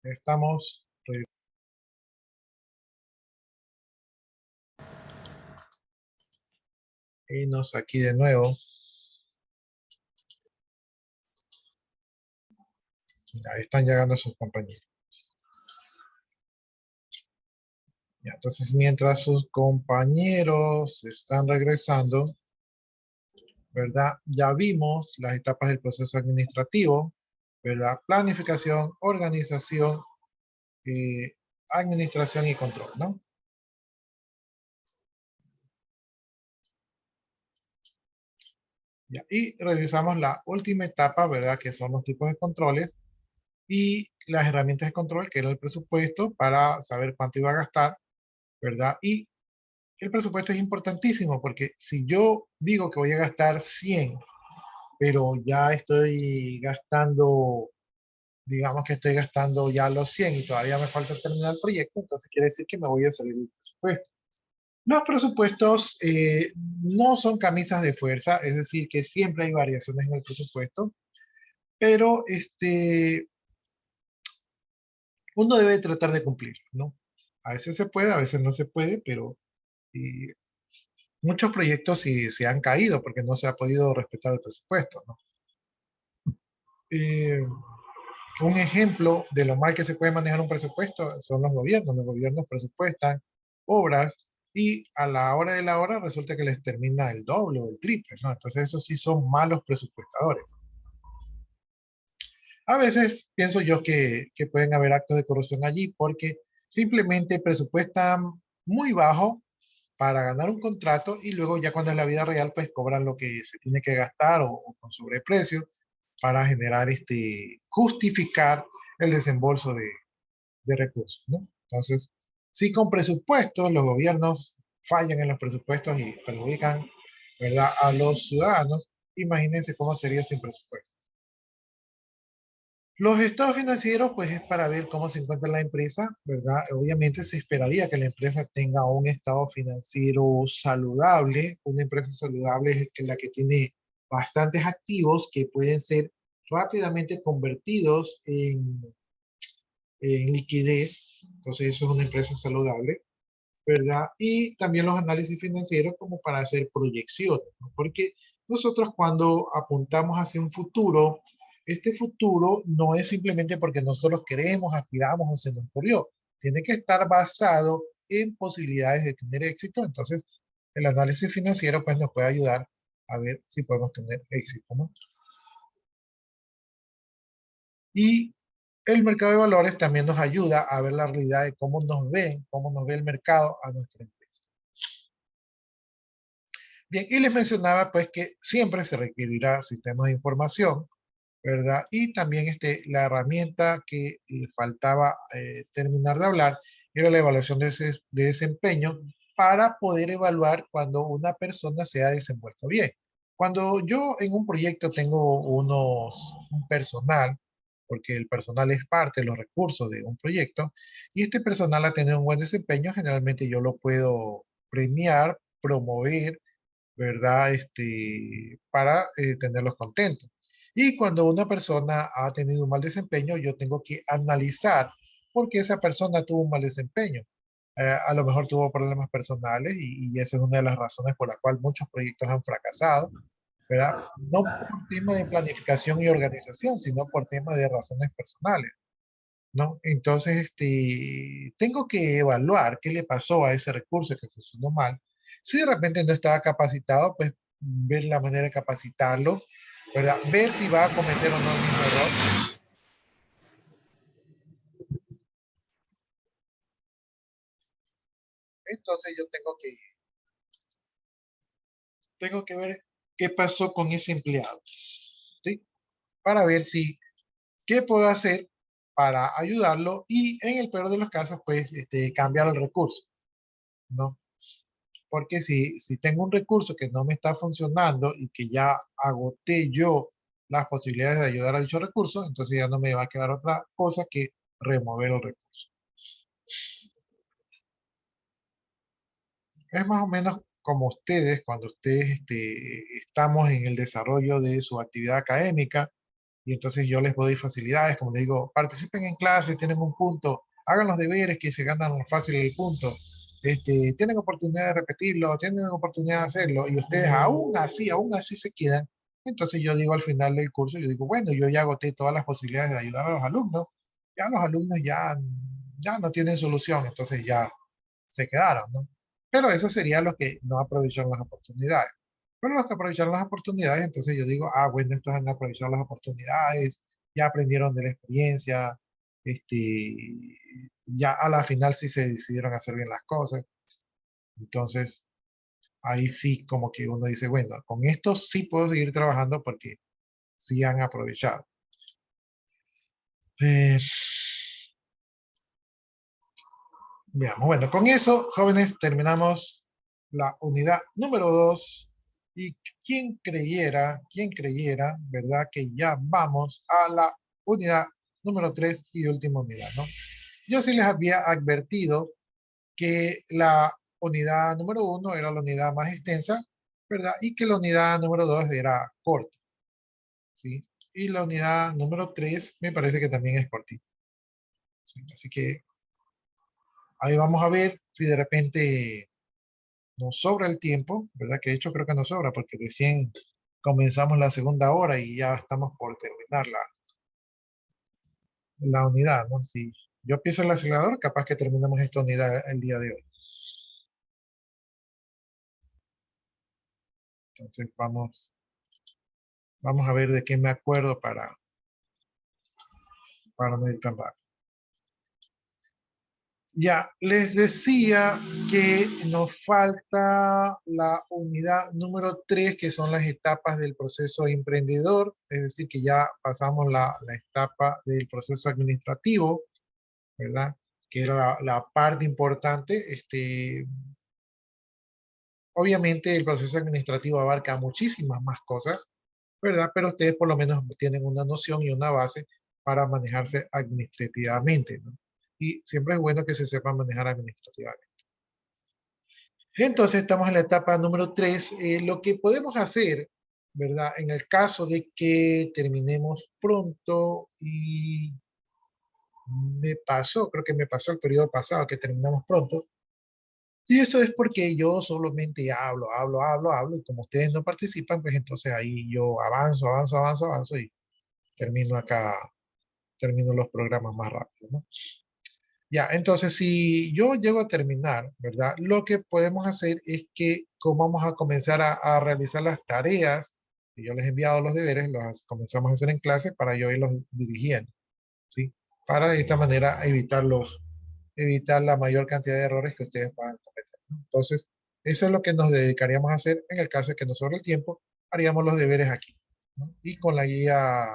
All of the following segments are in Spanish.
Estamos aquí de nuevo. Ya están llegando sus compañeros. Ya, entonces, mientras sus compañeros están regresando, ¿verdad? Ya vimos las etapas del proceso administrativo, ¿verdad? Planificación, organización, administración y control, ¿no? Ya, y revisamos la última etapa, ¿verdad? Que son los tipos de controles y las herramientas de control, que era el presupuesto para saber cuánto iba a gastar, ¿verdad? Y el presupuesto es importantísimo porque si yo digo que voy a gastar 100, pero ya estoy gastando, digamos que estoy gastando ya los 100 y todavía me falta terminar el proyecto, entonces quiere decir que me voy a salir del presupuesto. Los presupuestos no son camisas de fuerza, es decir, que siempre hay variaciones en el presupuesto, pero uno debe tratar de cumplir, ¿no? A veces se puede, a veces no se puede, pero eh, muchos proyectos sí se han caído porque no se ha podido respetar el presupuesto, ¿no? Eh, un ejemplo de lo mal que se puede manejar un presupuesto son los gobiernos. Los gobiernos presupuestan obras y a la hora de la hora resulta que les termina el doble o el triple, ¿no? Entonces esos sí son malos presupuestadores. A veces pienso yo que pueden haber actos de corrupción allí porque simplemente presupuestan muy bajo para ganar un contrato y luego ya cuando es la vida real pues cobran lo que se tiene que gastar o con sobreprecio para generar justificar el desembolso de recursos, ¿no? Entonces, si con presupuestos los gobiernos fallan en los presupuestos y perjudican, ¿verdad?, a los ciudadanos, imagínense cómo sería sin presupuesto. Los estados financieros, pues es para ver cómo se encuentra la empresa, ¿verdad? Obviamente se esperaría que la empresa tenga un estado financiero saludable. Una empresa saludable es la que tiene bastantes activos que pueden ser rápidamente convertidos en liquidez. Entonces eso es una empresa saludable, ¿verdad? Y también los análisis financieros como para hacer proyecciones, ¿no? Porque nosotros cuando apuntamos hacia un futuro, este futuro no es simplemente porque nosotros queremos, aspiramos o se nos ocurrió. Tiene que estar basado en posibilidades de tener éxito. Entonces, el análisis financiero pues nos puede ayudar a ver si podemos tener éxito, ¿no? Y el mercado de valores también nos ayuda a ver la realidad de cómo nos ven, cómo nos ve el mercado a nuestra empresa. Bien, y les mencionaba pues que siempre se requerirá sistemas de información, ¿verdad? Y también la herramienta que faltaba terminar de hablar era la evaluación de desempeño para poder evaluar cuando una persona se ha desenvuelto bien. Cuando yo en un proyecto tengo un personal, porque el personal es parte de los recursos de un proyecto, y este personal ha tenido un buen desempeño, generalmente yo lo puedo premiar, promover, ¿verdad? Para tenerlos contentos. Y cuando una persona ha tenido un mal desempeño, yo tengo que analizar por qué esa persona tuvo un mal desempeño. A lo mejor tuvo problemas personales y esa es una de las razones por la cual muchos proyectos han fracasado, ¿verdad? No por tema de planificación y organización, sino por tema de razones personales, ¿no? Entonces, tengo que evaluar qué le pasó a ese recurso que funcionó mal. Si de repente no estaba capacitado, pues ver la manera de capacitarlo, ¿verdad? Ver si va a cometer o no el mismo error. Entonces yo tengo que ver qué pasó con ese empleado, ¿sí? Para ver si, qué puedo hacer para ayudarlo y en el peor de los casos, pues, cambiar el recurso, ¿no? Porque si tengo un recurso que no me está funcionando y que ya agoté yo las posibilidades de ayudar a dicho recurso, entonces ya no me va a quedar otra cosa que remover el recurso. Es más o menos como ustedes, cuando ustedes estamos en el desarrollo de su actividad académica, y entonces yo les doy facilidades, como les digo, participen en clases, tienen un punto, hagan los deberes que se ganan fácil el punto, tienen oportunidad de repetirlo, tienen oportunidad de hacerlo, y ustedes aún así se quedan. Entonces yo digo al final del curso, yo digo, bueno, yo ya agoté todas las posibilidades de ayudar a los alumnos, ya los alumnos ya no tienen solución, entonces ya se quedaron, ¿no? Pero eso sería los que no aprovecharon las oportunidades. Pero los que aprovecharon las oportunidades, entonces yo digo, bueno, estos han aprovechado las oportunidades, ya aprendieron de la experiencia, ya a la final sí se decidieron hacer bien las cosas. Entonces, ahí sí como que uno dice, bueno, con esto sí puedo seguir trabajando porque sí han aprovechado. Eh, Veamos, bueno, con eso, jóvenes, terminamos la unidad número 2. Y quién creyera, ¿verdad? Que ya vamos a la unidad número 3 y última unidad, ¿no? Yo sí les había advertido que la unidad número 1 era la unidad más extensa, ¿verdad? Y que la unidad número 2 era corta, ¿sí? Y la unidad número 3 me parece que también es cortita, ¿sí? Así que ahí vamos a ver si de repente nos sobra el tiempo, ¿verdad? Que de hecho creo que nos sobra porque recién comenzamos la segunda hora y ya estamos por terminar la unidad, ¿no? Si yo pienso el acelerador, capaz que terminamos esta unidad el día de hoy. Entonces vamos a ver de qué me acuerdo para no ir tan rápido. Ya, les decía que nos falta la unidad número 3, que son las etapas del proceso emprendedor, es decir, que ya pasamos la etapa del proceso administrativo, ¿verdad? Que era la parte importante. Obviamente el proceso administrativo abarca muchísimas más cosas, ¿verdad? Pero ustedes por lo menos tienen una noción y una base para manejarse administrativamente, ¿no? Y siempre es bueno que se sepa manejar administrativamente. Entonces estamos en la etapa número 3. Lo que podemos hacer, ¿verdad? En el caso de que terminemos pronto y creo que me pasó el periodo pasado que terminamos pronto. Y eso es porque yo solamente hablo, y como ustedes no participan, pues entonces ahí yo avanzo y termino acá, termino los programas más rápido, ¿no? Ya, entonces si yo llego a terminar, ¿verdad? Lo que podemos hacer es que como vamos a comenzar a realizar las tareas, que yo les he enviado los deberes, los comenzamos a hacer en clase para yo irlos dirigiendo, ¿sí? Para de esta manera evitar la mayor cantidad de errores que ustedes puedan cometer, ¿no? Entonces, eso es lo que nos dedicaríamos a hacer en el caso de que nos sobre el tiempo, haríamos los deberes aquí, ¿no? Y con la guía,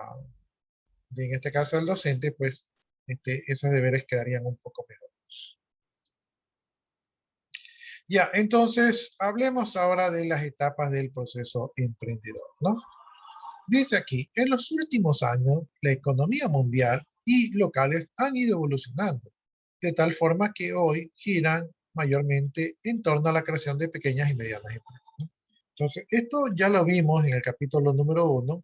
en este caso del docente, pues esos deberes quedarían un poco mejor. Ya, entonces hablemos ahora de las etapas del proceso emprendedor, ¿no? Dice aquí, en los últimos años, la economía mundial y locales han ido evolucionando, de tal forma que hoy giran mayormente en torno a la creación de pequeñas y medianas empresas, ¿no? Entonces, esto ya lo vimos en el capítulo número 1,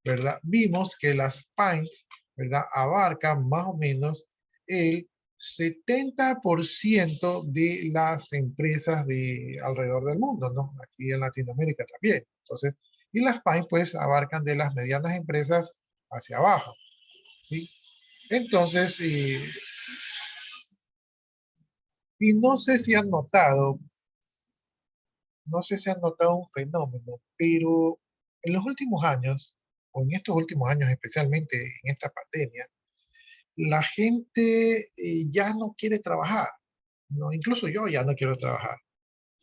¿verdad? Vimos que las PAINS, ¿verdad? Abarcan más o menos el 70% de las empresas de alrededor del mundo, ¿no? Aquí en Latinoamérica también. Entonces, y las PAINS pues abarcan de las medianas empresas hacia abajo, ¿sí? Entonces, y no sé si han notado un fenómeno, pero en los últimos años, o en estos últimos años especialmente en esta pandemia, la gente ya no quiere trabajar, ¿no? Incluso yo ya no quiero trabajar,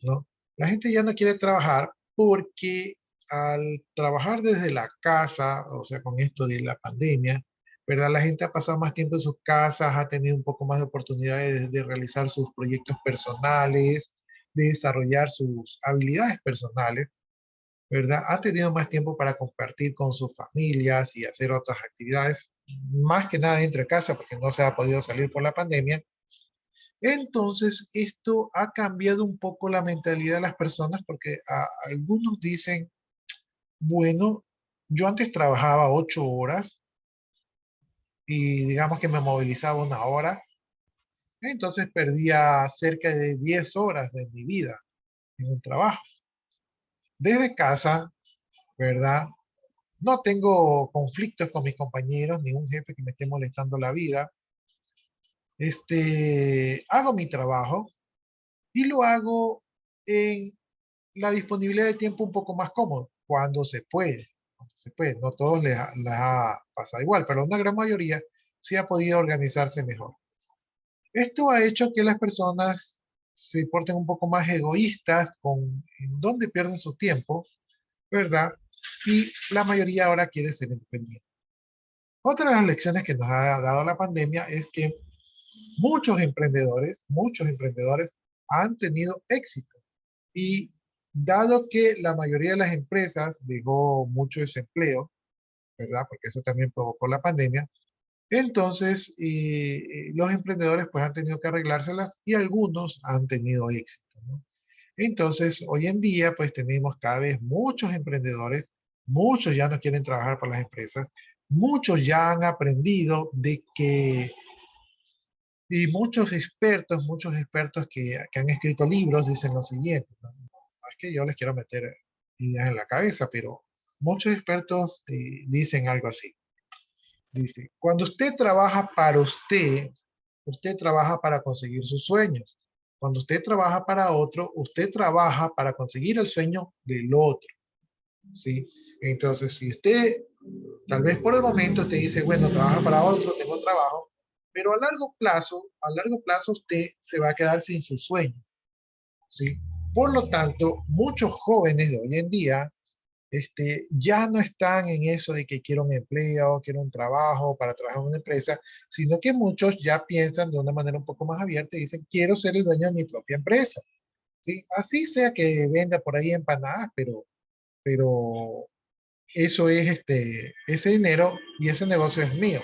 ¿no? La gente ya no quiere trabajar porque al trabajar desde la casa, o sea, con esto de la pandemia, ¿verdad? La gente ha pasado más tiempo en sus casas, ha tenido un poco más de oportunidades de realizar sus proyectos personales, de desarrollar sus habilidades personales, ¿verdad? Ha tenido más tiempo para compartir con sus familias y hacer otras actividades, más que nada dentro de casa, porque no se ha podido salir por la pandemia. Entonces, esto ha cambiado un poco la mentalidad de las personas, porque algunos dicen, bueno, yo antes trabajaba 8 horas, y digamos que me movilizaba 1 hora, entonces perdía cerca de 10 horas de mi vida en un trabajo. Desde casa, ¿verdad? No tengo conflictos con mis compañeros, ni un jefe que me esté molestando la vida. Hago mi trabajo y lo hago en la disponibilidad de tiempo un poco más cómodo, cuando se puede. Cuando se puede. No todos les ha pasado igual, pero una gran mayoría sí ha podido organizarse mejor. Esto ha hecho que las personas se porten un poco más egoístas con en dónde pierden su tiempo, ¿verdad? Y la mayoría ahora quiere ser independiente. Otra de las lecciones que nos ha dado la pandemia es que muchos emprendedores han tenido éxito. Y dado que la mayoría de las empresas dejó mucho desempleo, ¿verdad? Porque eso también provocó la pandemia. Entonces, los emprendedores pues han tenido que arreglárselas y algunos han tenido éxito, ¿no? Entonces, hoy en día pues tenemos cada vez muchos emprendedores, muchos ya no quieren trabajar para las empresas, muchos ya han aprendido de que, y muchos expertos que han escrito libros dicen lo siguiente, ¿no? No es que yo les quiero meter ideas en la cabeza, pero muchos expertos dicen algo así. Dice, cuando usted trabaja para usted, usted trabaja para conseguir sus sueños. Cuando usted trabaja para otro, usted trabaja para conseguir el sueño del otro, ¿sí? Entonces, si usted, tal vez por el momento, usted dice, bueno, trabaja para otro, tengo trabajo, pero a largo plazo usted se va a quedar sin su sueño, ¿sí? Por lo tanto, muchos jóvenes de hoy en día ya no están en eso de que quiero un empleo, quiero un trabajo para trabajar en una empresa, sino que muchos ya piensan de una manera un poco más abierta y dicen, quiero ser el dueño de mi propia empresa, ¿sí? Así sea que venda por ahí empanadas, pero eso es ese dinero y ese negocio es mío.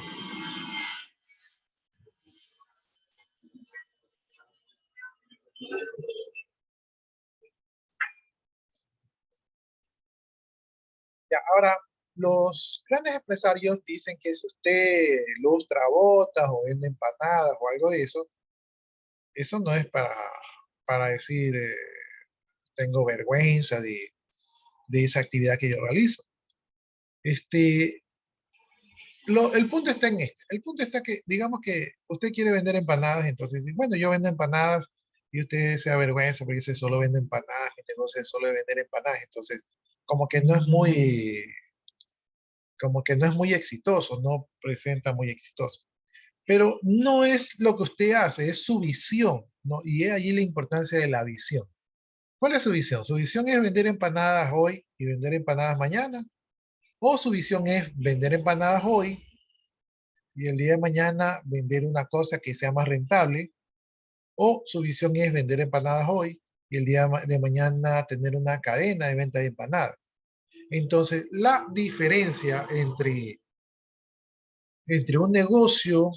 Ya, ahora, los grandes empresarios dicen que si usted lustra botas o vende empanadas o algo de eso, eso no es para decir, tengo vergüenza de esa actividad que yo realizo. Este, el punto está en este. El punto está que, digamos que usted quiere vender empanadas, entonces dice, bueno, yo vendo empanadas y usted se avergüenza porque dice, solo vende empanadas, mi negocio es solo de vender empanadas. Entonces, como que no es muy, como que no es muy exitoso, no presenta muy exitoso. Pero no es lo que usted hace, es su visión, ¿no? Y es allí la importancia de la visión. ¿Cuál es su visión? ¿Su visión es vender empanadas hoy y vender empanadas mañana? ¿O su visión es vender empanadas hoy y el día de mañana vender una cosa que sea más rentable? ¿O su visión es vender empanadas hoy y el día de mañana tener una cadena de venta de empanadas? Entonces, la diferencia entre un negocio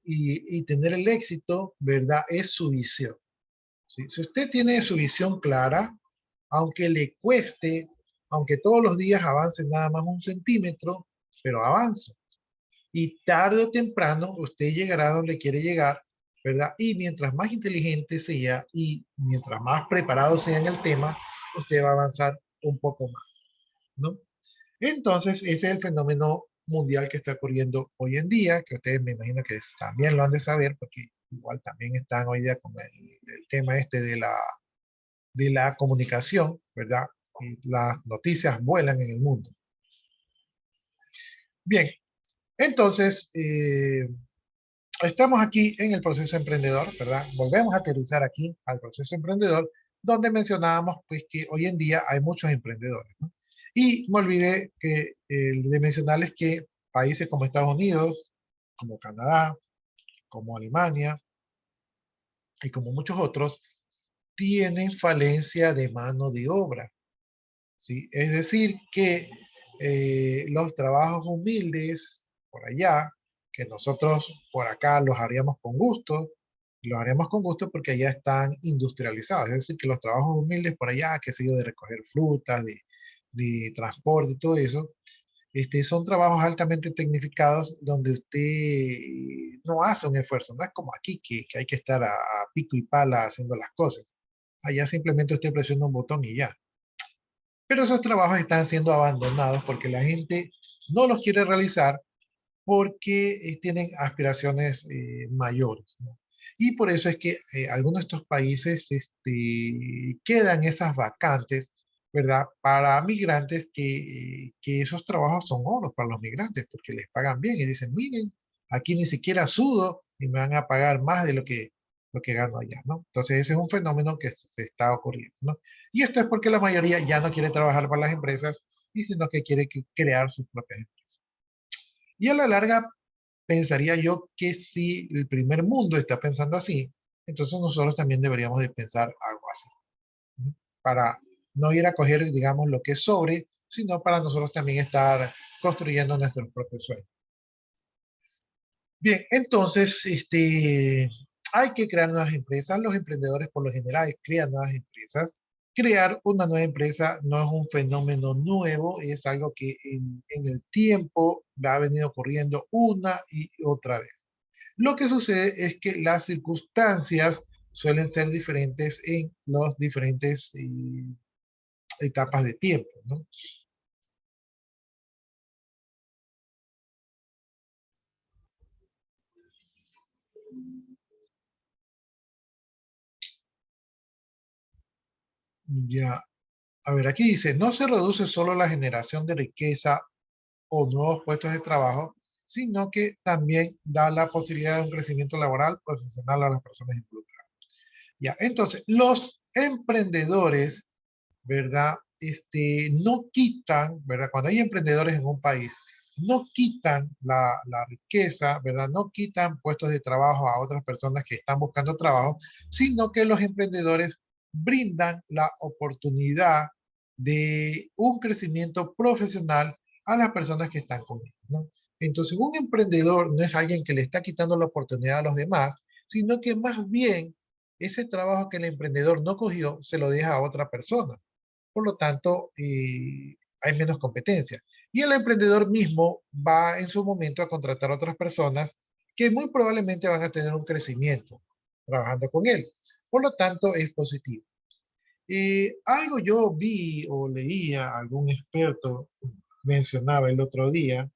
y tener el éxito, ¿verdad? Es su visión. ¿Sí? Si usted tiene su visión clara, aunque le cueste, aunque todos los días avance nada más 1 centímetro, pero avanza. Y tarde o temprano usted llegará a donde quiere llegar, ¿verdad? Y mientras más inteligente sea y mientras más preparado sea en el tema, usted va a avanzar un poco más, ¿no? Entonces, ese es el fenómeno mundial que está ocurriendo hoy en día, que ustedes me imagino que también lo han de saber, porque igual también están hoy día con el tema de la comunicación, ¿verdad? Y las noticias vuelan en el mundo. Bien, entonces, estamos aquí en el proceso emprendedor, ¿verdad? Volvemos a aterrizar aquí al proceso emprendedor, donde mencionábamos pues que hoy en día hay muchos emprendedores, ¿no? Y me olvidé de mencionarles que países como Estados Unidos, como Canadá, como Alemania y como muchos otros, tienen falencia de mano de obra, ¿sí? Es decir, que los trabajos humildes por allá, que nosotros por acá los haríamos con gusto porque allá están industrializados. Es decir, que los trabajos humildes por allá, qué sé yo, de recoger frutas, de transporte y todo eso, son trabajos altamente tecnificados donde usted no hace un esfuerzo. No es como aquí que hay que estar a pico y pala haciendo las cosas. Allá simplemente usted presiona un botón y ya. Pero esos trabajos están siendo abandonados porque la gente no los quiere realizar porque tienen aspiraciones mayores, ¿no? Y por eso es que algunos de estos países quedan esas vacantes, ¿verdad? Para migrantes que esos trabajos son oro para los migrantes porque les pagan bien y dicen, miren, aquí ni siquiera sudo y me van a pagar más de lo que gano allá, ¿no? Entonces ese es un fenómeno que se está ocurriendo, ¿no? Y esto es porque la mayoría ya no quiere trabajar para las empresas y sino que quiere crear sus propias empresas. Y a la larga, pensaría yo que si el primer mundo está pensando así, entonces nosotros también deberíamos de pensar algo así, ¿no? Para no ir a coger, digamos, lo que es sobre, sino para nosotros también estar construyendo nuestros propios sueños. Bien, entonces, hay que crear nuevas empresas. Los emprendedores por lo general crean nuevas empresas. Crear una nueva empresa no es un fenómeno nuevo, es algo que en el tiempo ha venido ocurriendo una y otra vez. Lo que sucede es que las circunstancias suelen ser diferentes en las diferentes etapas de tiempo, ¿no? Ya, a ver, aquí dice, no se reduce solo la generación de riqueza o nuevos puestos de trabajo, sino que también da la posibilidad de un crecimiento laboral profesional a las personas involucradas. Ya, entonces, los emprendedores, ¿verdad? No quitan, ¿verdad? Cuando hay emprendedores en un país, no quitan la riqueza, ¿verdad? No quitan puestos de trabajo a otras personas que están buscando trabajo, sino que los emprendedores brindan la oportunidad de un crecimiento profesional a las personas que están con ellos, ¿no? Entonces, un emprendedor no es alguien que le está quitando la oportunidad a los demás, sino que más bien ese trabajo que el emprendedor no cogió se lo deja a otra persona. Por lo tanto, hay menos competencia. Y el emprendedor mismo va en su momento a contratar a otras personas que muy probablemente van a tener un crecimiento trabajando con él. Por lo tanto, es positivo. Algo yo vi o leía, algún experto mencionaba el otro día,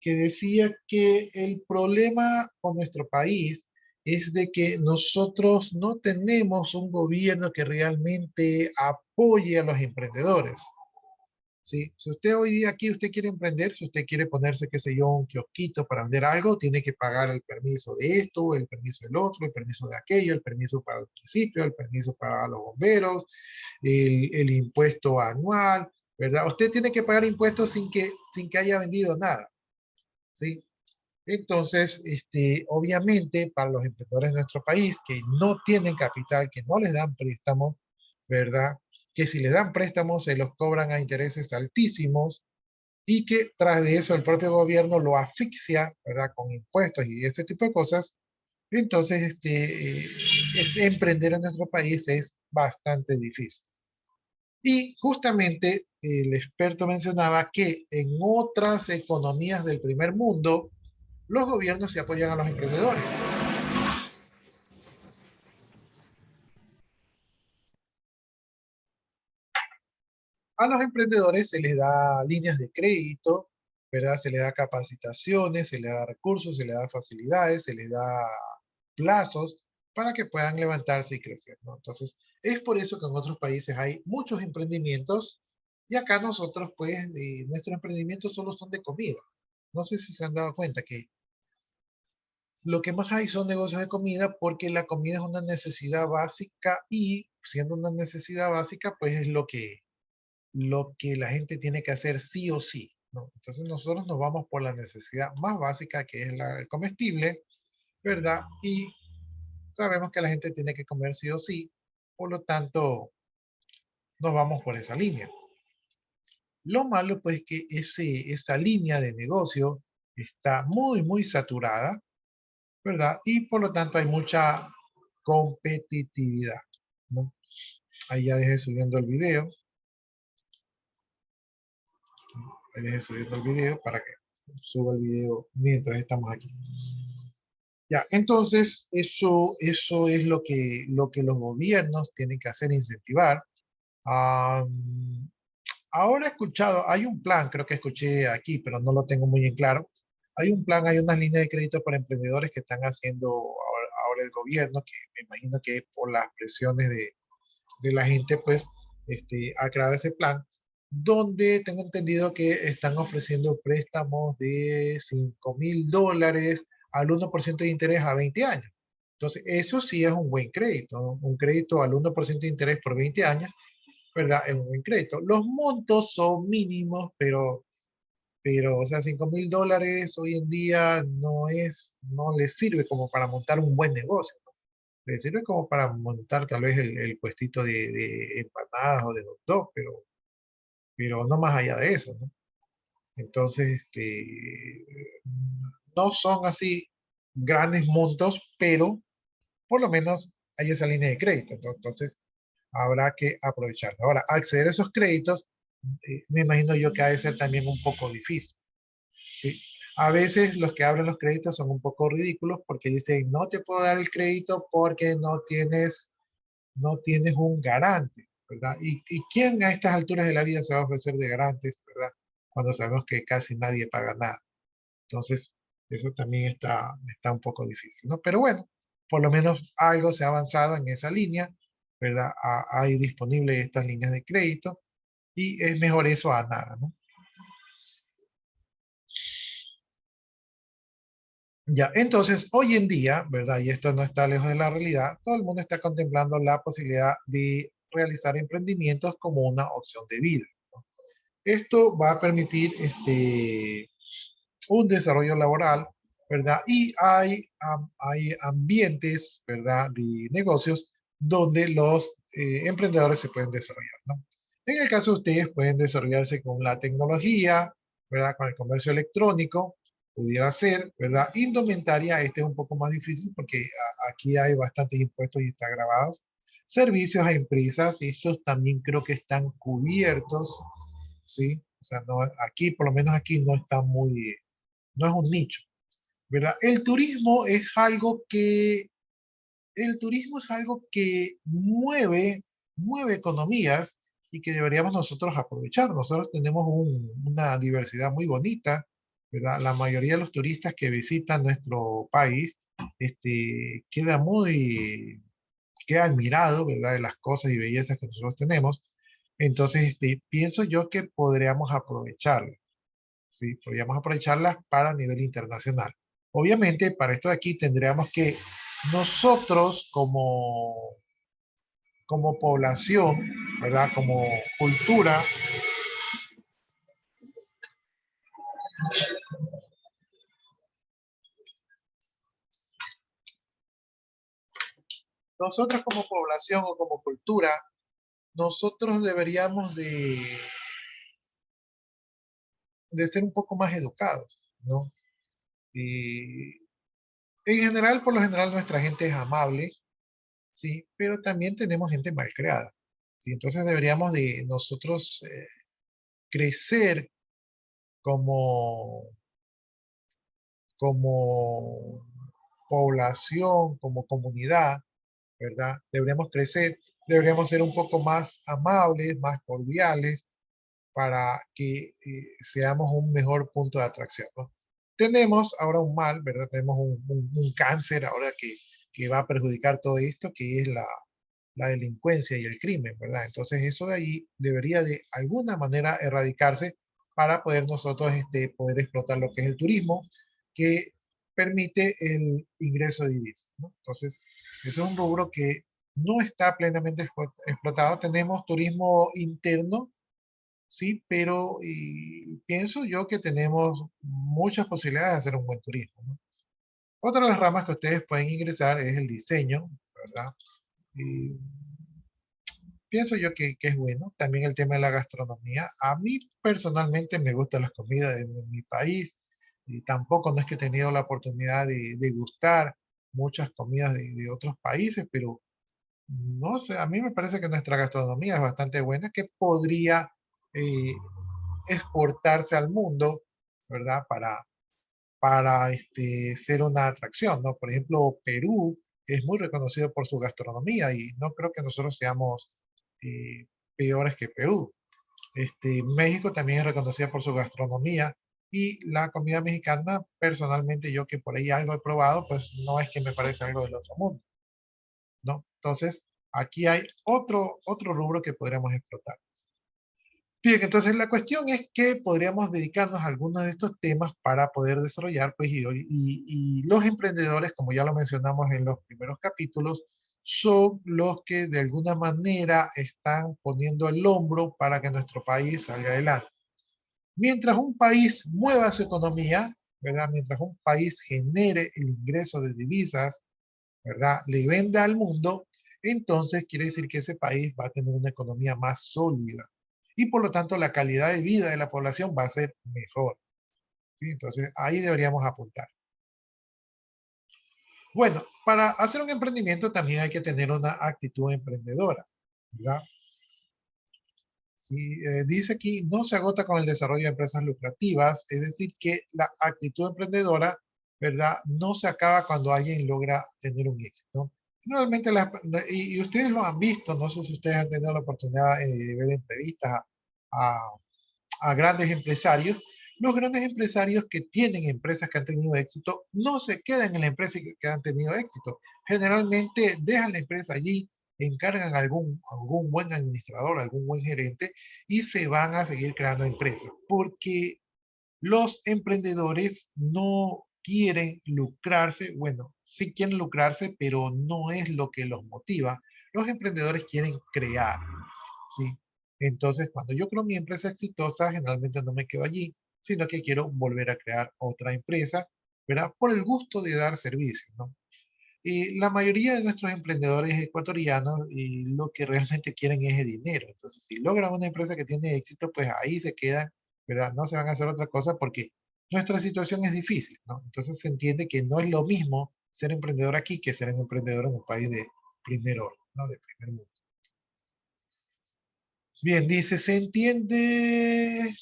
que decía que el problema con nuestro país es de que nosotros no tenemos un gobierno que realmente apoye a los emprendedores. ¿Sí? Si usted hoy día aquí usted quiere emprender, si usted quiere ponerse, qué sé yo, un kiosquito para vender algo, tiene que pagar el permiso de esto, el permiso del otro, el permiso de aquello, el permiso para el municipio, el permiso para los bomberos, el impuesto anual, ¿verdad? Usted tiene que pagar impuestos sin que haya vendido nada, ¿sí? Entonces, obviamente, para los emprendedores de nuestro país que no tienen capital, que no les dan préstamos, ¿verdad? Que si les dan préstamos se los cobran a intereses altísimos y que tras de eso el propio gobierno lo asfixia, ¿verdad? Con impuestos y este tipo de cosas. Entonces, emprender en nuestro país es bastante difícil. Y justamente el experto mencionaba que en otras economías del primer mundo, los gobiernos se apoyan a los emprendedores. A los emprendedores se les da líneas de crédito, ¿verdad? Se les da capacitaciones, se les da recursos, se les da facilidades, se les da plazos para que puedan levantarse y crecer, ¿no? Entonces, es por eso que en otros países hay muchos emprendimientos y acá nosotros, pues, nuestros emprendimientos solo son de comida. No sé si se han dado cuenta que lo que más hay son negocios de comida porque la comida es una necesidad básica y siendo una necesidad básica, pues es lo que la gente tiene que hacer sí o sí, ¿no? Entonces nosotros nos vamos por la necesidad más básica que es el comestible, ¿verdad? Y sabemos que la gente tiene que comer sí o sí, por lo tanto nos vamos por esa línea. Lo malo pues que esa línea de negocio está muy saturada, ¿verdad? Y por lo tanto hay mucha competitividad, ¿no? Ahí ya dejé subiendo el video. Ahí deje subiendo el video para que suba el video mientras estamos aquí. Ya, entonces eso es lo que los gobiernos tienen que hacer, incentivar. Ahora he escuchado, hay un plan, creo que escuché aquí, pero no lo tengo muy en claro. Hay un plan, hay unas líneas de crédito para emprendedores que están haciendo ahora el gobierno, que me imagino que por las presiones de la gente, pues, ha creado ese plan, donde tengo entendido que están ofreciendo préstamos de $5,000 al 1% de interés a 20 años. Entonces, eso sí es un buen crédito, ¿no? Un crédito al 1% de interés por 20 años, ¿verdad? Es un buen crédito. Los montos son mínimos, pero o sea, $5,000 hoy en día no les sirve como para montar un buen negocio. Le sirve como para montar tal vez el puestito de empanadas o de hot dog, pero no más allá de eso, ¿no? Entonces, no son así grandes montos, pero por lo menos hay esa línea de crédito, ¿no? Entonces, habrá que aprovecharla. Ahora, acceder a esos créditos, me imagino yo que ha de ser también un poco difícil, ¿sí? A veces los que abren los créditos son un poco ridículos porque dicen, no te puedo dar el crédito porque no tienes un garante, ¿verdad? ¿Y quién a estas alturas de la vida se va a ofrecer de garantes, ¿verdad? Cuando sabemos que casi nadie paga nada. Entonces, eso también está un poco difícil, ¿no? Pero bueno, por lo menos algo se ha avanzado en esa línea, ¿verdad? Hay disponibles estas líneas de crédito y es mejor eso a nada, ¿no? Ya, entonces, hoy en día, ¿verdad? Y esto no está lejos de la realidad, todo el mundo está contemplando la posibilidad de realizar emprendimientos como una opción de vida. Esto va a permitir un desarrollo laboral, ¿verdad? Y hay ambientes, ¿verdad? De negocios donde los emprendedores se pueden desarrollar, ¿no? En el caso de ustedes, pueden desarrollarse con la tecnología, ¿verdad? Con el comercio electrónico, pudiera ser, ¿verdad? Indumentaria, este es un poco más difícil porque aquí hay bastantes impuestos y está grabados. Servicios a empresas, estos también creo que están cubiertos, ¿sí? O sea, no, aquí, por lo menos aquí no está muy, no es un nicho, ¿verdad? El turismo es algo que mueve economías y que deberíamos nosotros aprovechar. Nosotros tenemos una diversidad muy bonita, ¿verdad? La mayoría de los turistas que visitan nuestro país, queda queda admirado, ¿verdad? De las cosas y bellezas que nosotros tenemos. Entonces, pienso yo que podríamos aprovecharlo. ¿Sí? Podríamos aprovecharlas para nivel internacional. Obviamente, para esto de aquí tendríamos que nosotros como población, ¿verdad? Como cultura, nosotros como población o como cultura, nosotros deberíamos de ser un poco más educados, ¿no? Y en general, por lo general, nuestra gente es amable, ¿sí? Pero también tenemos gente mal creada, ¿sí? Entonces deberíamos de nosotros crecer como, como población, como comunidad, ¿verdad? Deberíamos crecer, deberíamos ser un poco más amables, más cordiales, para que seamos un mejor punto de atracción, ¿no? Tenemos ahora un mal, ¿verdad? Tenemos un cáncer ahora que va a perjudicar todo esto, que es la delincuencia y el crimen, ¿verdad? Entonces eso de ahí debería de alguna manera erradicarse para poder nosotros poder explotar lo que es el turismo, que permite el ingreso de divisas, ¿no? Entonces, eso es un rubro que no está plenamente explotado. Tenemos turismo interno, sí, pero pienso yo que tenemos muchas posibilidades de hacer un buen turismo, ¿no? Otra de las ramas que ustedes pueden ingresar es el diseño, ¿verdad? Y pienso yo que es bueno. También el tema de la gastronomía. A mí personalmente me gustan las comidas de mi país y tampoco no es que he tenido la oportunidad de gustar muchas comidas de otros países, pero no sé, a mí me parece que nuestra gastronomía es bastante buena, que podría eh, exportarse al mundo, ¿verdad? Para ser una atracción, ¿no? Por ejemplo, Perú es muy reconocido por su gastronomía y no creo que nosotros seamos eh, peores que Perú. México también es reconocida por su gastronomía y la comida mexicana, personalmente yo que por ahí algo he probado, pues no es que me parece algo del otro mundo, ¿no? Entonces, aquí hay otro rubro que podríamos explotar. Bien, entonces la cuestión es que podríamos dedicarnos a algunos de estos temas para poder desarrollar, pues, y los emprendedores, como ya lo mencionamos en los primeros capítulos, son los que de alguna manera están poniendo el hombro para que nuestro país salga adelante. Mientras un país mueva su economía, ¿verdad? Mientras un país genere el ingreso de divisas, ¿verdad? Le venda al mundo, entonces quiere decir que ese país va a tener una economía más sólida y por lo tanto la calidad de vida de la población va a ser mejor, ¿sí? Entonces ahí deberíamos apuntar. Bueno, para hacer un emprendimiento también hay que tener una actitud emprendedora, ¿verdad? Sí, dice aquí, no se agota con el desarrollo de empresas lucrativas, es decir, que la actitud emprendedora, ¿verdad? No se acaba cuando alguien logra tener un éxito. Normalmente, y ustedes lo han visto, no sé si ustedes han tenido la oportunidad de ver entrevistas a, a grandes empresarios. Los grandes empresarios que tienen empresas que han tenido éxito no se quedan en la empresa que han tenido éxito. Generalmente dejan la empresa allí, encargan a algún buen administrador, algún buen gerente y se van a seguir creando empresas. Porque los emprendedores no quieren lucrarse, bueno, sí quieren lucrarse, pero no es lo que los motiva. Los emprendedores quieren crear, ¿sí? Entonces, cuando yo creo mi empresa exitosa, generalmente no me quedo allí, sino que quiero volver a crear otra empresa, ¿verdad? Por el gusto de dar servicio, ¿no? Y la mayoría de nuestros emprendedores ecuatorianos y lo que realmente quieren es el dinero. Entonces, si logran una empresa que tiene éxito, pues ahí se quedan, ¿verdad? No se van a hacer otra cosa porque nuestra situación es difícil, ¿no? Entonces se entiende que no es lo mismo ser emprendedor aquí que ser un emprendedor en un país de primer orden, ¿no? De primer mundo. Bien, dice, se extiende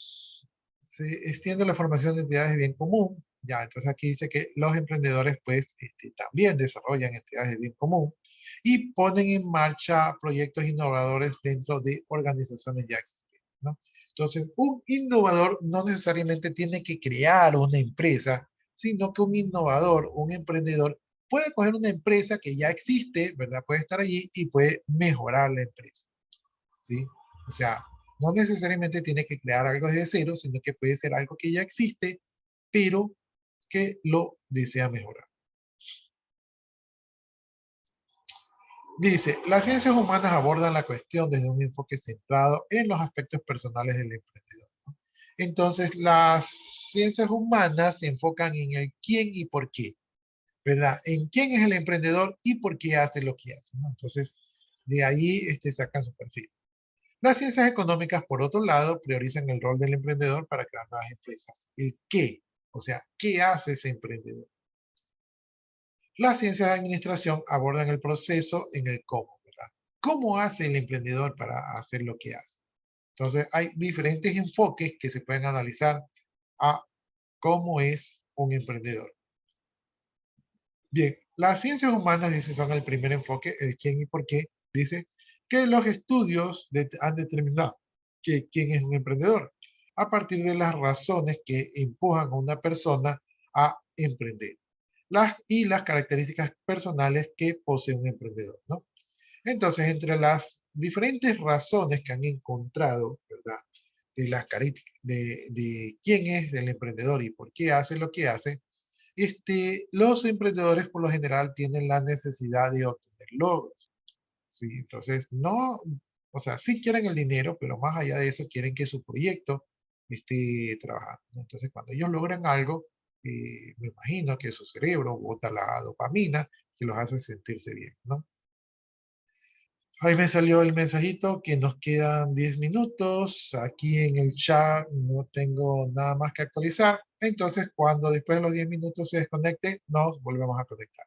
la formación de entidades de bien común. Ya, entonces aquí dice que los emprendedores pues también desarrollan entidades de bien común y ponen en marcha proyectos innovadores dentro de organizaciones ya existentes, ¿no? Entonces, un innovador no necesariamente tiene que crear una empresa, sino que un innovador, un emprendedor, puede coger una empresa que ya existe, ¿verdad? Puede estar allí y puede mejorar la empresa, ¿sí? O sea, no necesariamente tiene que crear algo desde cero, sino que puede ser algo que ya existe, pero que lo desea mejorar. Dice, las ciencias humanas abordan la cuestión desde un enfoque centrado en los aspectos personales del emprendedor, ¿no? Entonces, las ciencias humanas se enfocan en el quién y por qué, ¿verdad? En quién es el emprendedor y por qué hace lo que hace, ¿no? Entonces, de ahí sacan su perfil. Las ciencias económicas, por otro lado, priorizan el rol del emprendedor para crear nuevas empresas. El qué, o sea, ¿qué hace ese emprendedor? Las ciencias de administración abordan el proceso en el cómo, ¿verdad? ¿Cómo hace el emprendedor para hacer lo que hace? Entonces, hay diferentes enfoques que se pueden analizar a cómo es un emprendedor. Bien, las ciencias humanas, dice, son el primer enfoque, el quién y por qué. Dice que los estudios han determinado que quién es un emprendedor a partir de las razones que empujan a una persona a emprender y las características personales que posee un emprendedor, ¿no? Entonces, entre las diferentes razones que han encontrado, ¿verdad? De las características de quién es el emprendedor y por qué hace lo que hace, los emprendedores por lo general tienen la necesidad de obtener logros, ¿sí? Entonces, no, o sea, sí quieren el dinero, pero más allá de eso quieren que su proyecto esté trabajando, ¿no? Entonces, cuando ellos logran algo, me imagino que su cerebro bota la dopamina que los hace sentirse bien, ¿no? Ahí me salió el mensajito que nos quedan 10 minutos. Aquí en el chat no tengo nada más que actualizar. Entonces, cuando después de los 10 minutos se desconecte, nos volvemos a conectar.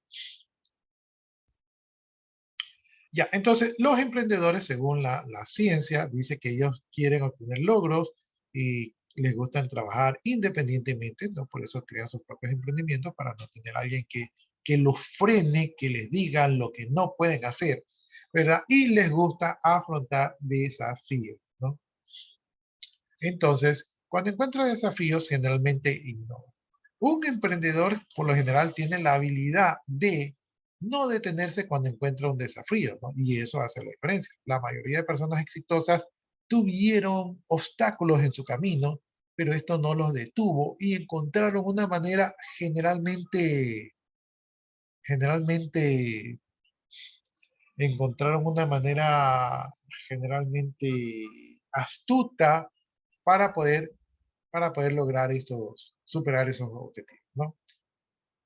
Ya, entonces, los emprendedores, según la ciencia, dice que ellos quieren obtener logros y les gusta trabajar independientemente, ¿no? Por eso crean sus propios emprendimientos para no tener a alguien que los frene, que les diga lo que no pueden hacer, ¿verdad? Y les gusta afrontar desafíos, ¿no? Entonces, cuando encuentro desafíos, generalmente ignoro. Un emprendedor, por lo general, tiene la habilidad de no detenerse cuando encuentra un desafío, ¿no? Y eso hace la diferencia. La mayoría de personas exitosas tuvieron obstáculos en su camino, pero esto no los detuvo y encontraron una manera generalmente encontraron una manera generalmente astuta para poder lograr superar esos objetivos, ¿no?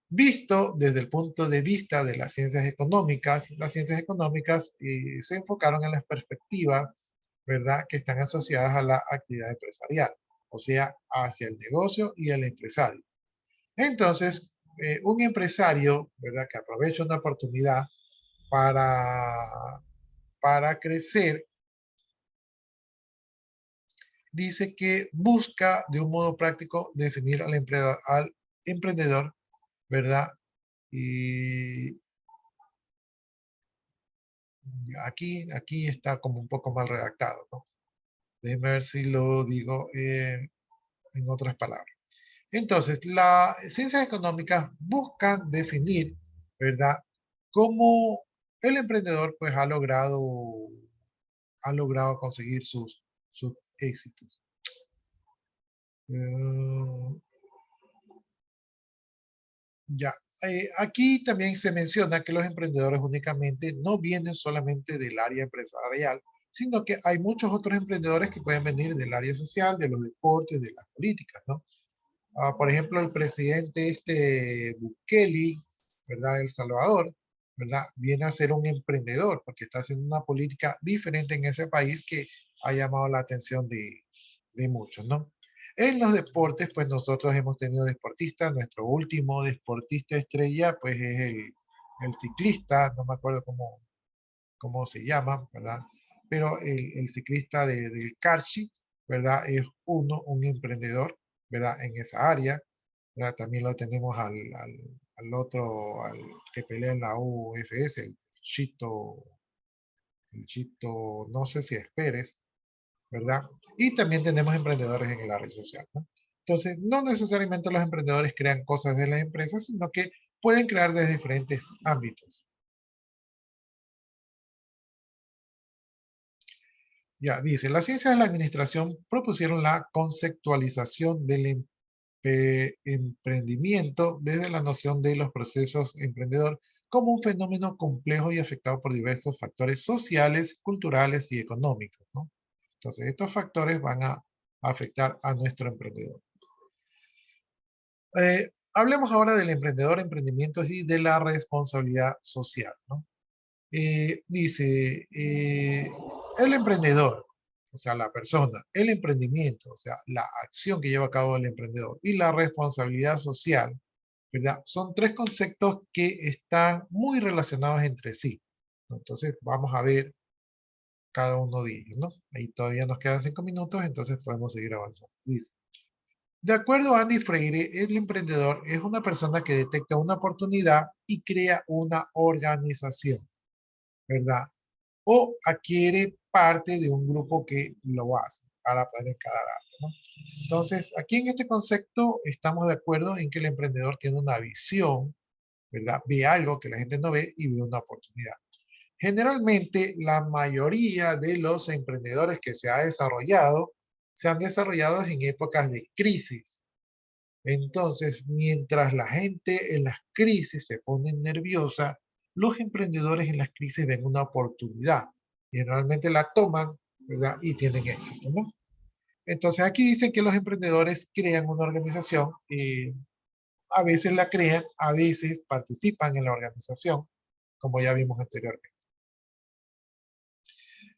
Visto desde el punto de vista de las ciencias económicas se enfocaron en las perspectivas, ¿verdad?, que están asociadas a la actividad empresarial, o sea, hacia el negocio y el empresario. Entonces, un empresario, ¿verdad?, que aprovecha una oportunidad para, para crecer, dice que busca de un modo práctico definir al emprendedor, ¿verdad? Y aquí está como un poco mal redactado, ¿no? Déjenme ver si lo digo en otras palabras. Entonces, las ciencias económicas buscan definir, ¿verdad?, cómo el emprendedor pues ha logrado conseguir sus éxitos. Eh, Ya, aquí también se menciona que los emprendedores únicamente no vienen solamente del área empresarial, sino que hay muchos otros emprendedores que pueden venir del área social, de los deportes, de las políticas, ¿no? Por ejemplo, el presidente Bukele, ¿verdad? El Salvador, ¿verdad? Viene a ser un emprendedor porque está haciendo una política diferente en ese país que ha llamado la atención de muchos, ¿no? En los deportes, pues nosotros hemos tenido deportistas. Nuestro último deportista estrella, pues es el ciclista, no me acuerdo cómo se llama, ¿verdad? Pero el ciclista del Karchi, ¿verdad? Es un emprendedor, ¿verdad? En esa área, ¿verdad? También lo tenemos al otro, al que pelea en la UFS, el Chito, no sé si es Pérez, ¿verdad? Y también tenemos emprendedores en el área social, ¿no? Entonces, no necesariamente los emprendedores crean cosas de las empresas, sino que pueden crear desde diferentes ámbitos. Ya, dice, las ciencias de la administración propusieron la conceptualización del emprendimiento desde la noción de los procesos emprendedor como un fenómeno complejo y afectado por diversos factores sociales, culturales y económicos, ¿no? Entonces, estos factores van a afectar a nuestro emprendedor. Hablemos ahora del emprendedor, emprendimientos y de la responsabilidad social, ¿no? Dice, el emprendedor, o sea, la persona, el emprendimiento, o sea, la acción que lleva a cabo el emprendedor y la responsabilidad social, ¿verdad? Son tres conceptos que están muy relacionados entre sí, ¿no? Entonces, vamos a ver cada uno de ellos, ¿no? Ahí todavía nos quedan 5 minutos, entonces podemos seguir avanzando. Dice, de acuerdo a Andy Freire, el emprendedor es una persona que detecta una oportunidad y crea una organización, ¿verdad? O adquiere parte de un grupo que lo hace para poder encarar algo, ¿no? Entonces, aquí en este concepto estamos de acuerdo en que el emprendedor tiene una visión, ¿verdad? Ve algo que la gente no ve y ve una oportunidad. Generalmente, la mayoría de los emprendedores que se han desarrollado en épocas de crisis. Entonces, mientras la gente en las crisis se pone nerviosa, los emprendedores en las crisis ven una oportunidad y generalmente la toman, ¿verdad? Y tienen éxito, ¿no? Entonces, aquí dicen que los emprendedores crean una organización y a veces la crean, a veces participan en la organización, como ya vimos anteriormente.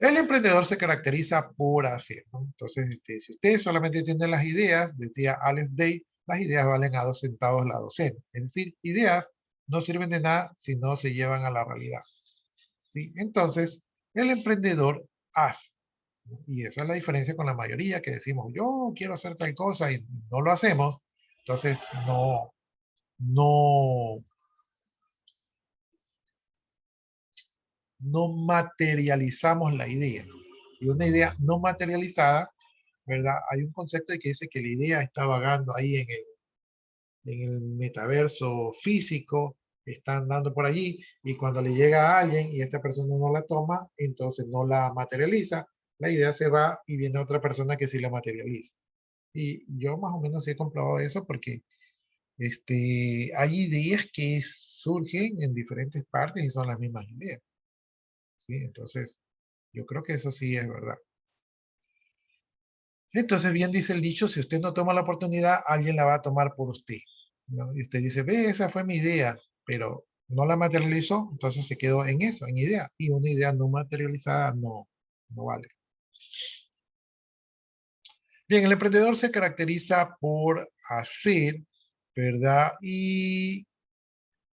El emprendedor se caracteriza por hacer, ¿no? Entonces, si ustedes solamente tienen las ideas, decía Alex Day, las ideas valen a 2 centavos la docena. Es decir, ideas no sirven de nada si no se llevan a la realidad, ¿sí? Entonces, el emprendedor hace, Y esa es la diferencia con la mayoría que decimos, yo quiero hacer tal cosa y no lo hacemos. Entonces, no, no materializamos la idea. Y una idea no materializada, ¿verdad? Hay un concepto que dice que la idea está vagando ahí en el metaverso físico, está andando por allí, y cuando le llega a alguien y esta persona no la toma, entonces no la materializa, la idea se va y viene otra persona que sí la materializa. Y yo más o menos sí he comprobado eso porque hay ideas que surgen en diferentes partes y son las mismas ideas. ¿Sí? Entonces, yo creo que eso sí es verdad. Entonces, bien dice el dicho, si usted no toma la oportunidad, alguien la va a tomar por usted, ¿no? Y usted dice, ve, esa fue mi idea, pero no la materializó, entonces se quedó en eso, en idea. Y una idea no materializada no vale. Bien, el emprendedor se caracteriza por hacer, ¿verdad? Y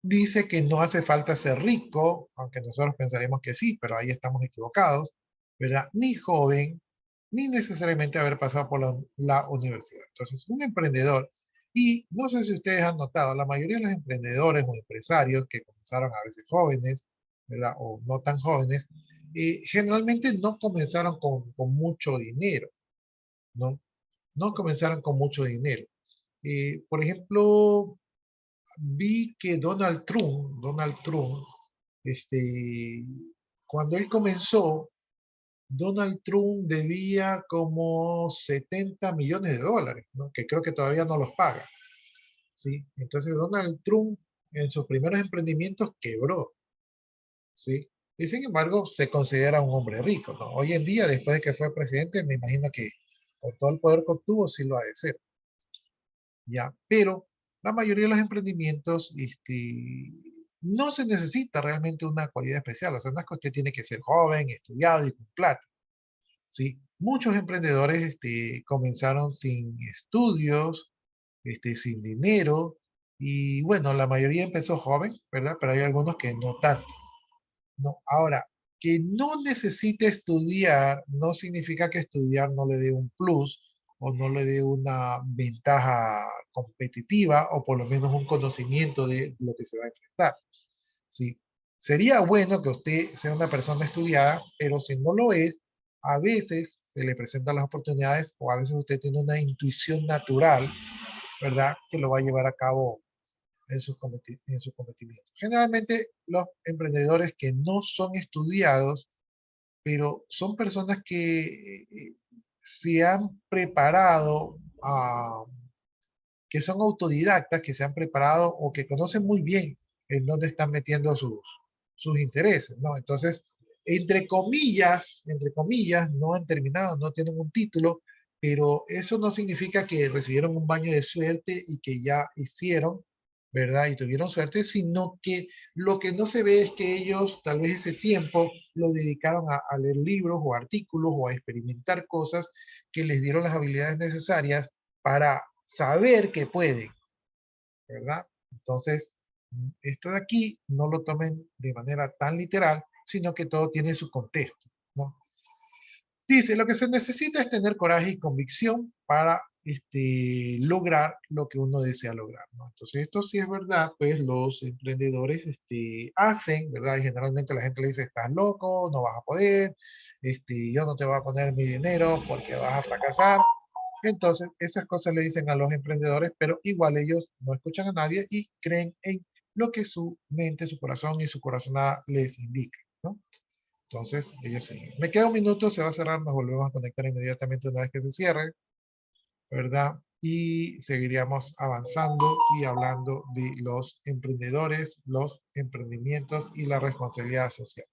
dice que no hace falta ser rico, aunque nosotros pensaremos que sí, pero ahí estamos equivocados, ¿verdad? Ni joven, ni necesariamente haber pasado por la universidad. Entonces, un emprendedor, y no sé si ustedes han notado, la mayoría de los emprendedores o empresarios que comenzaron a veces jóvenes, ¿verdad? O no tan jóvenes, generalmente no comenzaron con mucho dinero, ¿no? No comenzaron con mucho dinero. Por ejemplo, vi que Donald Trump, este, cuando él comenzó, Donald Trump debía como 70 millones de dólares, ¿no? Que creo que todavía no los paga, ¿sí? Entonces Donald Trump en sus primeros emprendimientos quebró, ¿sí? Y sin embargo se considera un hombre rico, ¿no? Hoy en día, después de que fue presidente, me imagino que con todo el poder que obtuvo, sí lo ha de ser, ¿ya? Pero la mayoría de los emprendimientos, no se necesita realmente una cualidad especial. O sea, no es que usted tiene que ser joven, estudiado y con plata, ¿sí? Muchos emprendedores, comenzaron sin estudios, sin dinero, y bueno, la mayoría empezó joven, ¿verdad? Pero hay algunos que no tanto, ¿no? Ahora, que no necesite estudiar no significa que estudiar no le dé un plus o no le dé una ventaja competitiva o por lo menos un conocimiento de lo que se va a enfrentar. ¿Sí? Sería bueno que usted sea una persona estudiada, pero si no lo es, a veces se le presentan las oportunidades o a veces usted tiene una intuición natural, ¿verdad? Que lo va a llevar a cabo en sus cometimientos. Generalmente los emprendedores que no son estudiados, pero son personas que se han preparado, que son autodidactas, que se han preparado o que conocen muy bien en dónde están metiendo sus intereses, ¿no? Entonces, entre comillas, no han terminado, no tienen un título, pero eso no significa que recibieron un baño de suerte y que ya hicieron, ¿verdad? Y tuvieron suerte, sino que lo que no se ve es que ellos tal vez ese tiempo lo dedicaron a leer libros o artículos o a experimentar cosas que les dieron las habilidades necesarias para saber que pueden, ¿verdad? Entonces, esto de aquí no lo tomen de manera tan literal, sino que todo tiene su contexto, ¿no? Dice, lo que se necesita es tener coraje y convicción para lograr lo que uno desea lograr, ¿no? Entonces, esto sí es verdad, pues los emprendedores hacen, ¿verdad? Y generalmente la gente le dice, estás loco, no vas a poder, yo no te voy a poner mi dinero porque vas a fracasar. Entonces, esas cosas le dicen a los emprendedores, pero igual ellos no escuchan a nadie y creen en lo que su mente, su corazón y su corazonada les indica, ¿no? Entonces, ellos siguen. Me queda un minuto, se va a cerrar, nos volvemos a conectar inmediatamente una vez que se cierre, ¿verdad? Y seguiríamos avanzando y hablando de los emprendedores, los emprendimientos y la responsabilidad social.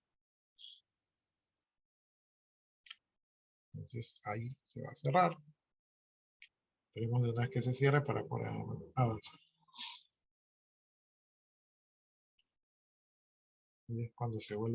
Entonces, ahí se va a cerrar. Esperemos de una vez que se cierre para poder avanzar. Y es cuando se vuelve